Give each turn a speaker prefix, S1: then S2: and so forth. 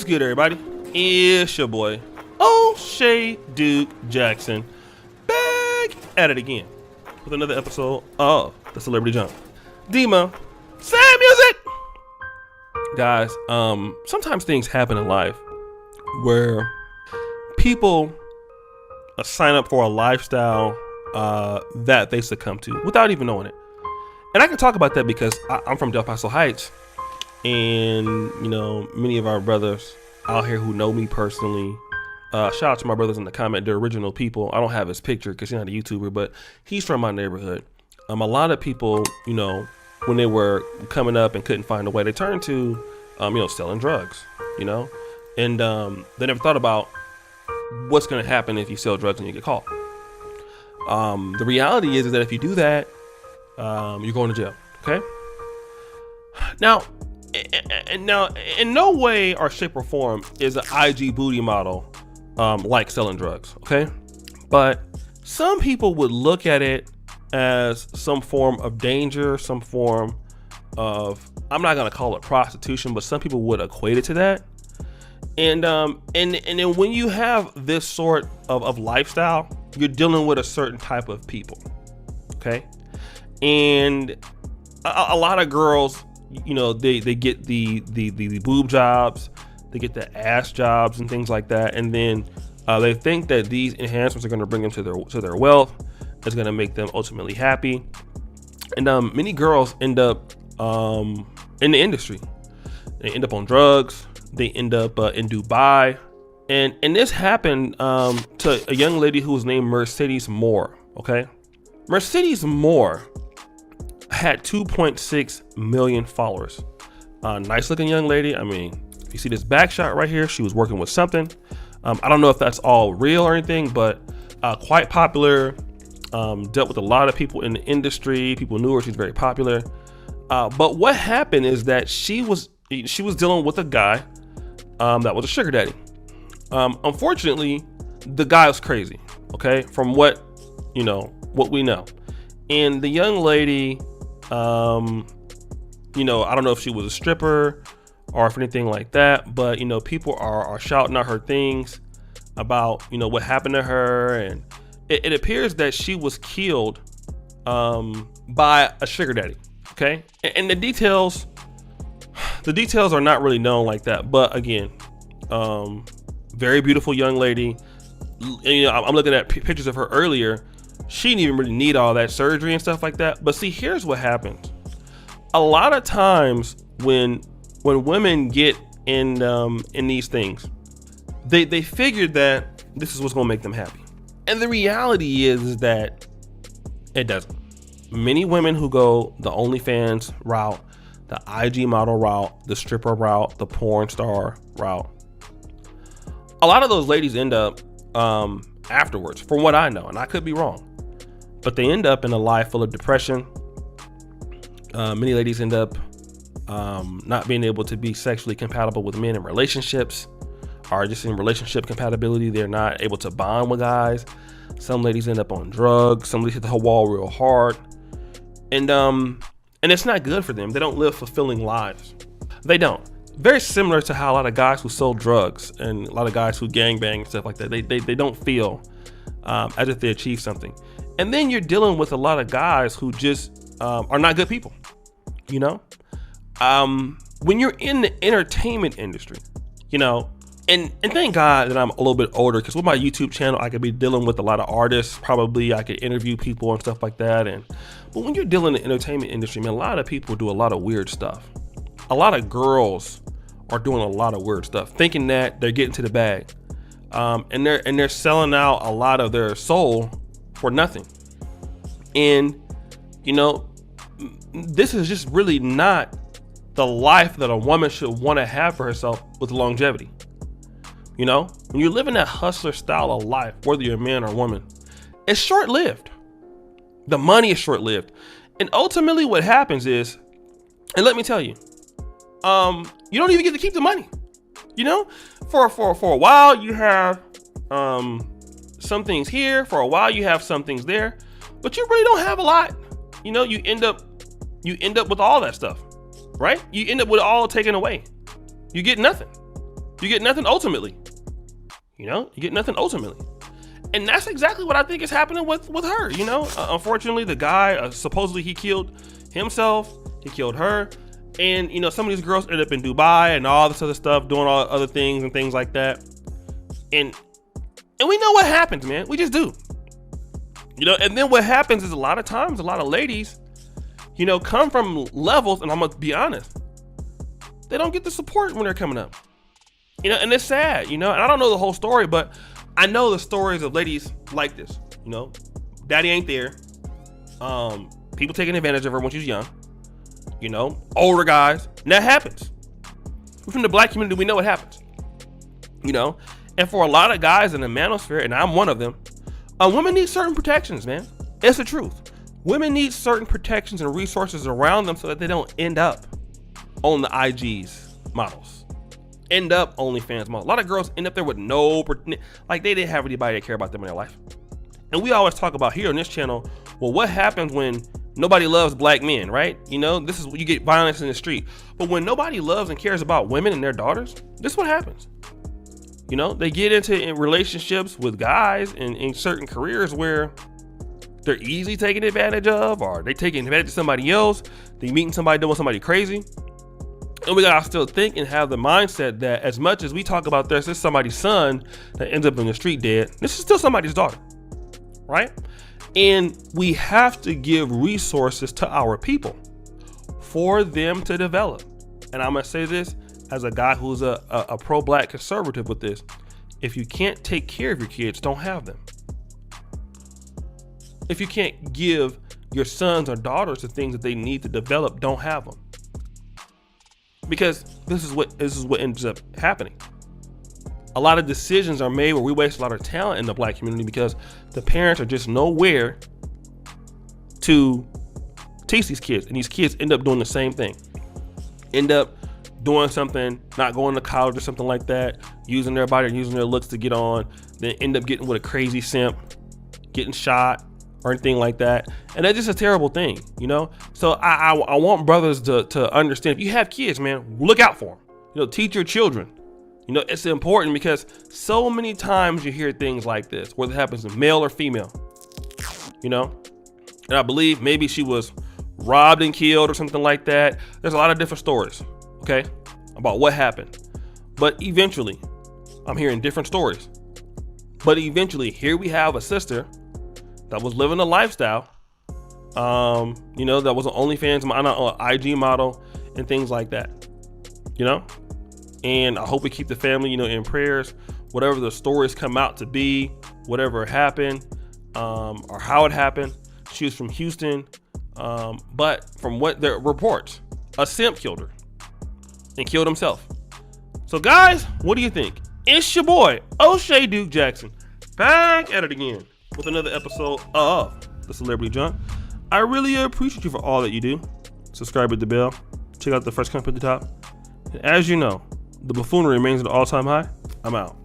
S1: What's good, everybody? It's your boy, O'Shea Duke Jackson, back at it again with another episode of the Celebrity Jump. Dima, sad music! Guys, sometimes things happen in life where people sign up for a lifestyle that they succumb to without even knowing it. And I can talk about that because I'm from Del Paso Heights. And, you know, many of our brothers out here who know me personally, shout out to my brothers in the comment, they're original people. I don't have his picture because he's not a YouTuber, but he's from my neighborhood. A lot of people, you know, when they were coming up and couldn't find a way, they turned to, selling drugs, you know, and they never thought about what's going to happen if you sell drugs and you get caught. The reality is that if you do that, you're going to jail. Okay. Now, in no way or shape or form is an IG booty model like selling drugs, okay? But some people would look at it as some form of danger, some form of, I'm not gonna call it prostitution, but some people would equate it to that. And then when you have this sort of lifestyle, you're dealing with a certain type of people, okay? And a lot of girls, you know, they get the boob jobs, they get the ass jobs and things like that, and then they think that these enhancements are going to bring them to their wealth. It's going to make them ultimately happy, and many girls end up in the industry. They end up on drugs. They end up in Dubai, and this happened to a young lady who was named Mercedes Morr. Okay, Mercedes Morr had 2.6 million followers. Nice looking young lady. I mean, if you see this back shot right here, she was working with something. I don't know if that's all real or anything, but quite popular. Dealt with a lot of people in the industry. People knew her. She's very popular. But what happened is that she was dealing with a guy that was a sugar daddy. Unfortunately, the guy was crazy. Okay, from what we know, and the young lady, I don't know if she was a stripper or if anything like that, but people are shouting out her things about what happened to her, and it appears that she was killed by a sugar daddy. Okay, and the details are not really known like that, but again, very beautiful young lady. I'm looking at pictures of her earlier. She didn't even really need all that surgery and stuff like that. But see, here's what happens. A lot of times when women get in these things, they figured that this is what's gonna make them happy. And the reality is that it doesn't. Many women who go the OnlyFans route, the IG model route, the stripper route, the porn star route, a lot of those ladies end up afterwards, from what I know, and I could be wrong, but they end up in a life full of depression. Many ladies end up not being able to be sexually compatible with men in relationships, or just in relationship compatibility. They're not able to bond with guys. Some ladies end up on drugs. Some ladies hit the wall real hard, and it's not good for them. They don't live fulfilling lives. They don't. Very similar to how a lot of guys who sell drugs and a lot of guys who gangbang and stuff like that, they don't feel as if they achieved something. And then you're dealing with a lot of guys who just are not good people. When you're in the entertainment industry, and thank God that I'm a little bit older, because with my YouTube channel, I could be dealing with a lot of artists. Probably I could interview people and stuff like that. But when you're dealing in the entertainment industry, man, a lot of people do a lot of weird stuff. A lot of girls are doing a lot of weird stuff, thinking that they're getting to the bag, and they're selling out a lot of their soul for nothing. And this is just really not the life that a woman should want to have for herself with longevity. When you're living that hustler style of life, whether you're a man or a woman, it's short-lived. The money is short-lived, and ultimately what happens is, and let me tell you, you don't even get to keep the money. For a while you have some things here, for a while you have some things there, but you really don't have a lot. You end up with all that stuff, right? You end up with all taken away. You get nothing. You get nothing ultimately. You get nothing ultimately. And that's exactly what I think is happening with her. Unfortunately, the guy, supposedly he killed himself, he killed her. And, some of these girls ended up in Dubai and all this other stuff, doing all other things and things like that. And we know what happens, man. We just do. And then what happens is a lot of times, a lot of ladies, come from levels, and I'm going to be honest, they don't get the support when they're coming up. And it's sad, and I don't know the whole story, but I know the stories of ladies like this. Daddy ain't there. People taking advantage of her when she's young. Older guys, and that happens. We're from the black community, we know what happens. And for a lot of guys in the manosphere, and I'm one of them, women need certain protections, man. It's the truth. Women need certain protections and resources around them so that they don't end up on the IG's models, end up OnlyFans models. A lot of girls end up there with they didn't have anybody that care about them in their life. And we always talk about here on this channel, well, what happens when nobody loves black men, right? This is when you get violence in the street. But when nobody loves and cares about women and their daughters, this is what happens. They get into relationships with guys in certain careers where they're easily taken advantage of, or they taking advantage of somebody else. They meeting somebody doing somebody crazy. And we gotta still think and have the mindset that as much as we talk about this is somebody's son that ends up in the street dead, this is still somebody's daughter, right? And we have to give resources to our people for them to develop. And I'm gonna say this as a guy who's a pro-black conservative with this. If you can't take care of your kids, don't have them. If you can't give your sons or daughters the things that they need to develop, don't have them. Because this is what ends up happening. A lot of decisions are made where we waste a lot of talent in the black community because the parents are just nowhere to teach these kids, and these kids end up doing the same thing. End up doing something, not going to college or something like that, using their body or using their looks to get on, then end up getting with a crazy simp, getting shot or anything like that. And that's just a terrible thing, So I want brothers to understand, if you have kids, man, look out for them. Teach your children. It's important because so many times you hear things like this, whether it happens to male or female, and I believe maybe she was robbed and killed or something like that. There's a lot of different stories, okay, about what happened. But eventually, I'm hearing different stories. But eventually, here we have a sister that was living a lifestyle, that was an OnlyFans, IG model and things like that, And I hope we keep the family, in prayers, whatever the stories come out to be, whatever happened, or how it happened. She was from Houston, but from what the reports, a simp killed her and killed himself. So guys, what do you think? It's your boy, O'Shea Duke Jackson, back at it again with another episode of The Celebrity Junk. I really appreciate you for all that you do. Subscribe with the bell. Check out the first comment at the top. And as you know, the buffoonery remains at an all-time high. I'm out.